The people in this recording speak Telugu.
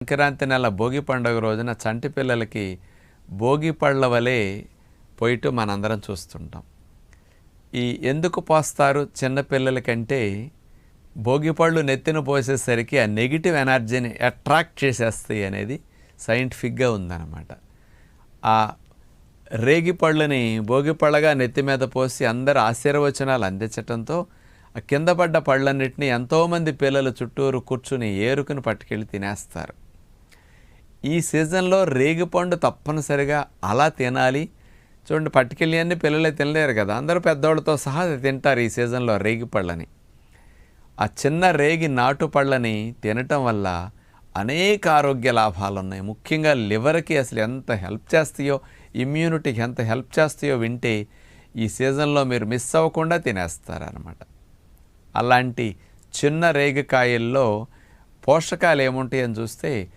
సంక్రాంతి నెల భోగి పండుగ రోజున చంటి పిల్లలకి భోగి పళ్ళ వలె పోయిట్టు మనందరం చూస్తుంటాం. ఈ ఎందుకు పోస్తారు చిన్న పిల్లలకంటే భోగి పళ్ళు నెత్తిన పోసేసరికి ఆ నెగిటివ్ ఎనర్జీని అట్రాక్ట్ చేసేస్తాయి అనేది సైంటిఫిక్గా ఉందన్నమాట. ఆ రేగి పళ్ళని భోగి పళ్ళగా నెత్తి మీద పోసి అందరు ఆశీర్వచనాలు అందించటంతో ఆ కింద పడ్డ పళ్ళన్నిటినీ ఎంతోమంది పిల్లలు చుట్టూరు కూర్చుని ఏరుకుని పట్టుకెళ్ళి తినేస్తారు. ఈ సీజన్లో రేగిపండు తప్పనిసరిగా అలా తినాలి. చూడండి, పట్టుకెళ్ళి అన్ని పిల్లలే తినలేరు కదా, అందరూ పెద్దవాళ్ళతో సహా తింటారు ఈ సీజన్లో రేగి పళ్ళని. ఆ చిన్న రేగి నాటు పళ్ళని తినటం వల్ల అనేక ఆరోగ్య లాభాలు ఉన్నాయి. ముఖ్యంగా లివర్కి అసలు ఎంత హెల్ప్ చేస్తాయో, ఇమ్యూనిటీకి ఎంత హెల్ప్ చేస్తాయో వింటే ఈ సీజన్లో మీరు మిస్ అవ్వకుండా తినేస్తారనమాట. అలాంటి చిన్న రేగికాయల్లో పోషకాలు ఏముంటాయని చూస్తే